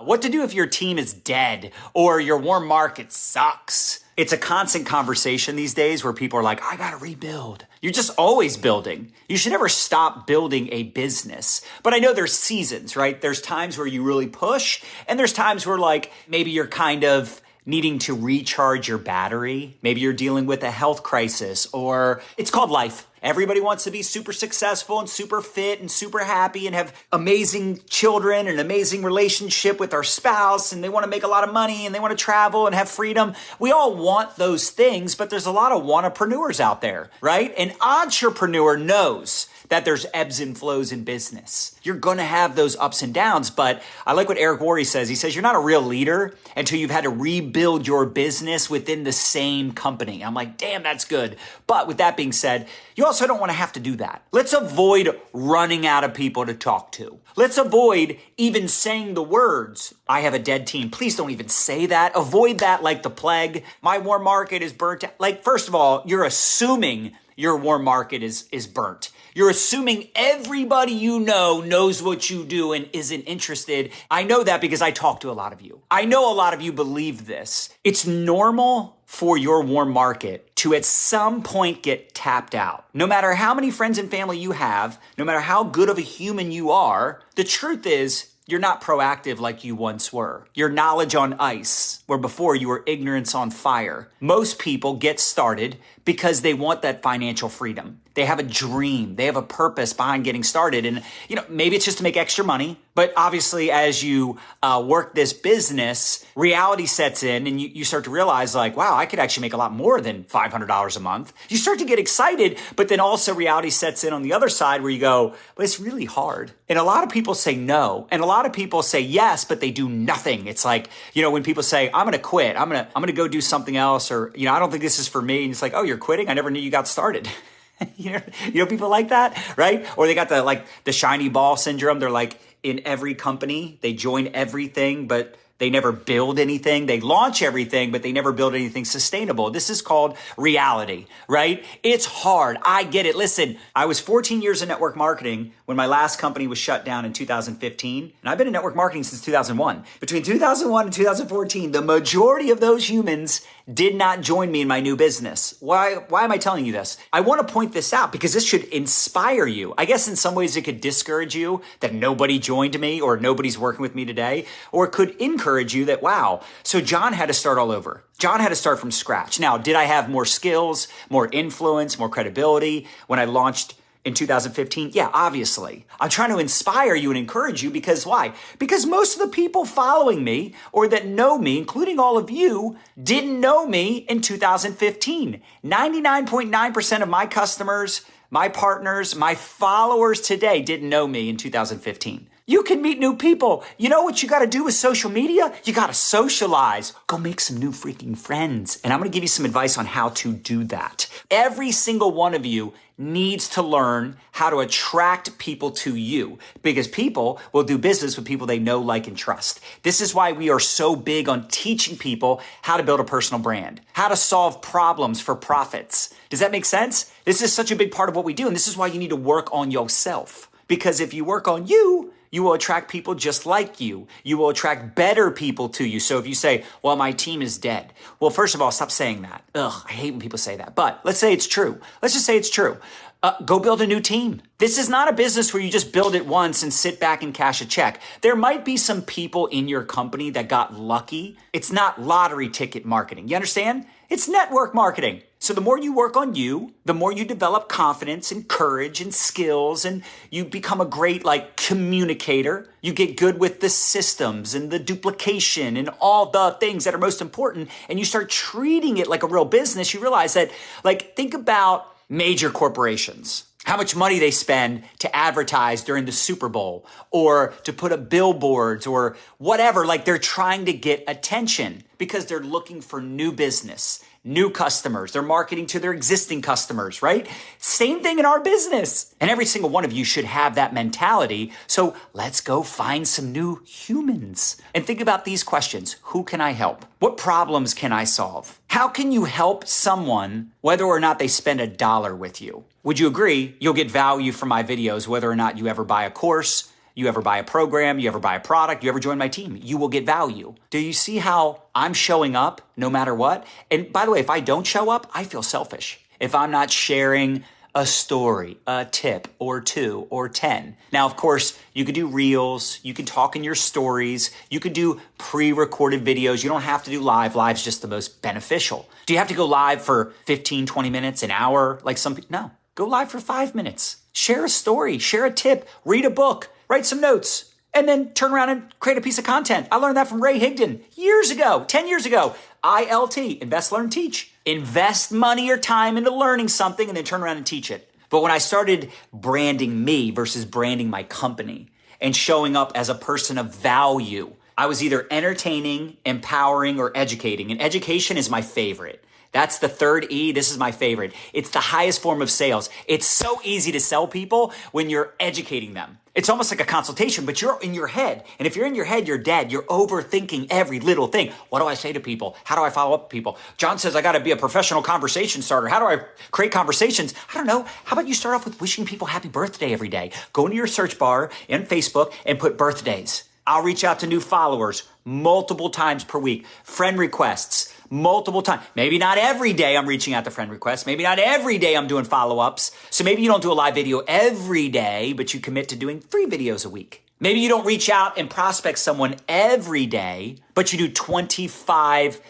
What to do if your team is dead or your warm market sucks? It's a constant conversation these days where people are like, I gotta rebuild. You're just always building. You should never stop building a business. But I know there's seasons, right? There's times where you really push, and there's times where like maybe you're kind of needing to recharge your battery. Maybe you're dealing with a health crisis, or it's called life. Everybody wants to be super successful and super fit and super happy and have amazing children and an amazing relationship with our spouse, and they want to make a lot of money and they want to travel and have freedom. We all want those things, but there's a lot of wannapreneurs out there, right? An entrepreneur knows that there's ebbs and flows in business. You're going to have those ups and downs, but I like what Eric Worre says. He says, you're not a real leader until you've had to rebuild your business within the same company. I'm like, damn, that's good. But with that being said, you also don't want to have to do that. Let's avoid running out of people to talk to. Let's avoid even saying the words, I have a dead team. Please don't even say that. Avoid that like the plague. My warm market is burnt out. Like, first of all, you're assuming your warm market is burnt. You're assuming everybody you know knows what you do and isn't interested. I know that because I talk to a lot of you. I know a lot of you believe this. It's normal for your warm market to at some point get tapped out. No matter how many friends and family you have, no matter how good of a human you are, the truth is you're not proactive like you once were. You're knowledge on ice, where before you were ignorance on fire. Most people get started because they want that financial freedom. They have a dream. They have a purpose behind getting started. And, maybe it's just to make extra money. But obviously, as you work this business, reality sets in and you start to realize like, wow, I could actually make a lot more than $500 a month. You start to get excited, but then also reality sets in on the other side where you go, but it's really hard. And a lot of people say no. And a lot of people say yes, but they do nothing. It's like, when people say, I'm going to quit, I'm going to go do something else, or, I don't think this is for me. And it's like, oh, you're quitting? I never knew you got started. People like that, right? Or they got the shiny ball syndrome. They're like in every company, they join everything, but they never build anything. They launch everything, but they never build anything sustainable. This is called reality, right? It's hard. I get it. Listen, I was 14 years in network marketing when my last company was shut down in 2015. And I've been in network marketing since 2001. Between 2001 and 2014, the majority of those humans did not join me in my new business. Why am I telling you this? I want to point this out because this should inspire you. I guess in some ways it could discourage you that nobody joined me or nobody's working with me today, or it could encourage you that, wow, so John had to start all over. John had to start from scratch. Now, did I have more skills, more influence, more credibility when I launched in 2015? Yeah, obviously. I'm trying to inspire you and encourage you because why? Because most of the people following me or that know me, including all of you, didn't know me in 2015. 99.9% of my customers, my partners, my followers today didn't know me in 2015. You can meet new people. You know what you got to do with social media? You got to socialize. Go make some new freaking friends. And I'm going to give you some advice on how to do that. Every single one of you needs to learn how to attract people to you because people will do business with people they know, like, and trust. This is why we are so big on teaching people how to build a personal brand, how to solve problems for profits. Does that make sense? This is such a big part of what we do. And this is why you need to work on yourself. Because if you work on you, you will attract people just like you. You will attract better people to you. So if you say, well, my team is dead. Well, first of all, stop saying that. Ugh, I hate when people say that. But let's say it's true. Let's just say it's true. Go build a new team. This is not a business where you just build it once and sit back and cash a check. There might be some people in your company that got lucky. It's not lottery ticket marketing. You understand? It's network marketing. So the more you work on you, the more you develop confidence and courage and skills, and you become a great communicator. You get good with the systems and the duplication and all the things that are most important, and you start treating it like a real business. You realize that, think about major corporations, how much money they spend to advertise during the Super Bowl or to put up billboards or whatever. They're trying to get attention because they're looking for new business, new customers. They're marketing to their existing customers, right? Same thing in our business. And every single one of you should have that mentality. So let's go find some new humans and think about these questions. Who can I help? What problems can I solve? How can you help someone whether or not they spend $1 with you? Would you agree you'll get value from my videos whether or not you ever buy a course, You ever buy a program, you ever buy a product, you ever join my team, you will get value. Do you see how I'm showing up no matter what? And by the way, if I don't show up, I feel selfish. If I'm not sharing a story, a tip, or 2, or 10. Now, of course, you could do reels, you can talk in your stories, you could do pre-recorded videos. You don't have to do live. Live's just the most beneficial. Do you have to go live for 15, 20 minutes, an hour, like some people? No, go live for 5 minutes. Share a story, share a tip, read a book, write some notes, and then turn around and create a piece of content. I learned that from Ray Higdon years ago, 10 years ago. ILT, invest, learn, teach. Invest money or time into learning something and then turn around and teach it. But when I started branding me versus branding my company and showing up as a person of value, I was either entertaining, empowering, or educating. And education is my favorite. That's the third E. This is my favorite. It's the highest form of sales. It's so easy to sell people when you're educating them. It's almost like a consultation, but you're in your head. And if you're in your head, you're dead. You're overthinking every little thing. What do I say to people? How do I follow up with people? John says I got to be a professional conversation starter. How do I create conversations? I don't know. How about you start off with wishing people happy birthday every day? Go into your search bar in Facebook and put birthdays. I'll reach out to new followers multiple times per week. Friend requests. Multiple times. Maybe not every day I'm reaching out to friend requests. Maybe not every day I'm doing follow-ups. So maybe you don't do a live video every day, but you commit to doing 3 videos a week. Maybe you don't reach out and prospect someone every day, but you do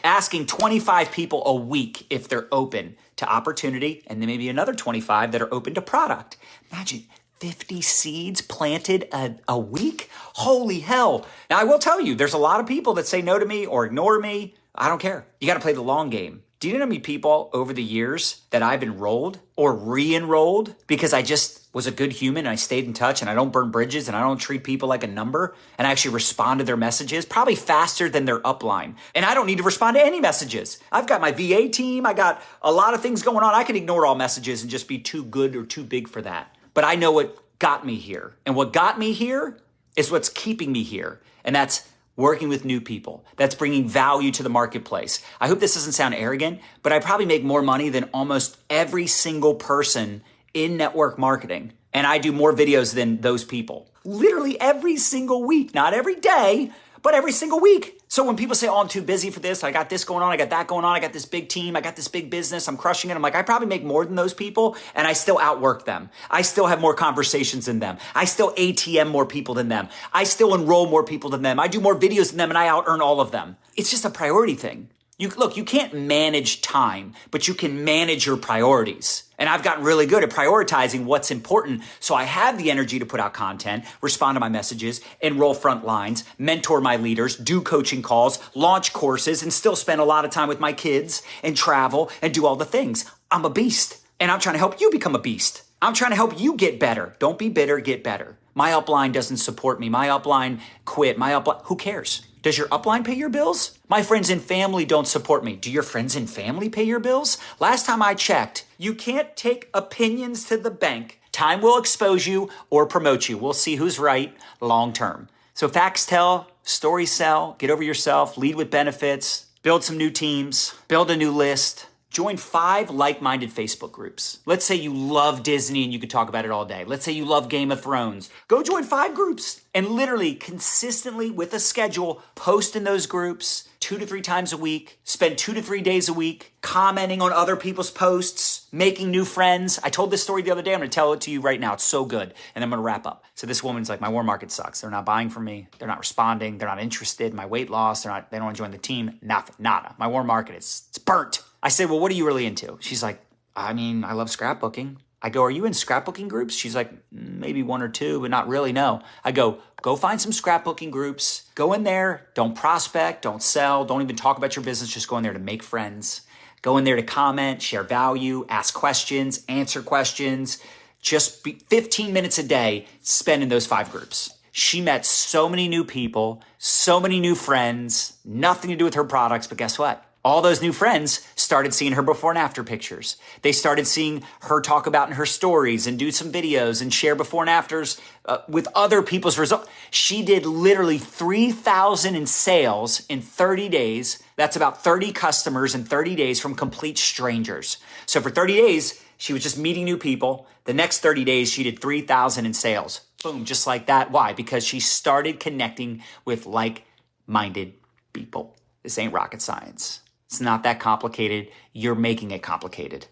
asking 25 people a week if they're open to opportunity, and then maybe another 25 that are open to product. Imagine 50 seeds planted a week? Holy hell. Now, I will tell you, there's a lot of people that say no to me or ignore me. I don't care. You got to play the long game. Do you know how many people over the years that I've enrolled or re-enrolled because I just was a good human and I stayed in touch and I don't burn bridges and I don't treat people like a number and I actually respond to their messages probably faster than their upline. And I don't need to respond to any messages. I've got my VA team. I got a lot of things going on. I can ignore all messages and just be too good or too big for that. But I know what got me here. And what got me here is what's keeping me here. And that's working with new people. That's bringing value to the marketplace. I hope this doesn't sound arrogant, but I probably make more money than almost every single person in network marketing. And I do more videos than those people. Literally every single week, not every day, but every single week. So when people say, oh, I'm too busy for this, I got this going on, I got that going on, I got this big team, I got this big business, I'm crushing it. I'm like, I probably make more than those people and I still outwork them. I still have more conversations than them. I still ATM more people than them. I still enroll more people than them. I do more videos than them and I out earn all of them. It's just a priority thing. You can't manage time, but you can manage your priorities. And I've gotten really good at prioritizing what's important. So I have the energy to put out content, respond to my messages, enroll front lines, mentor my leaders, do coaching calls, launch courses, and still spend a lot of time with my kids and travel and do all the things. I'm a beast. And I'm trying to help you become a beast. I'm trying to help you get better. Don't be bitter, get better. My upline doesn't support me. My upline quit. Who cares? Does your upline pay your bills? My friends and family don't support me. Do your friends and family pay your bills? Last time I checked, you can't take opinions to the bank. Time will expose you or promote you. We'll see who's right long term. So facts tell, stories sell, get over yourself, lead with benefits, build some new teams, build a new list. Join 5 like-minded Facebook groups. Let's say you love Disney and you could talk about it all day. Let's say you love Game of Thrones. Go join 5 groups and literally consistently with a schedule, post in those groups 2 to 3 times a week, spend 2 to 3 days a week, commenting on other people's posts, making new friends. I told this story the other day. I'm going to tell it to you right now. It's so good. And I'm going to wrap up. So this woman's like, my warm market sucks. They're not buying from me. They're not responding. They're not interested. My weight loss. They don't want to join the team. Nothing. Nada. My warm market it's burnt. I said, well, what are you really into? She's like, I love scrapbooking. I go, are you in scrapbooking groups? She's like, maybe 1 or 2, but not really, no. I go find some scrapbooking groups. Go in there. Don't prospect. Don't sell. Don't even talk about your business. Just go in there to make friends. Go in there to comment, share value, ask questions, answer questions. Just 15 minutes a day spend in those 5 groups. She met so many new people, so many new friends, nothing to do with her products, but guess what? All those new friends started seeing her before and after pictures. They started seeing her talk about in her stories and do some videos and share before and afters with other people's results. She did literally 3,000 in sales in 30 days. That's about 30 customers in 30 days from complete strangers. So for 30 days, she was just meeting new people. The next 30 days, she did 3,000 in sales. Boom, just like that. Why? Because she started connecting with like-minded people. This ain't rocket science. It's not that complicated. You're making it complicated.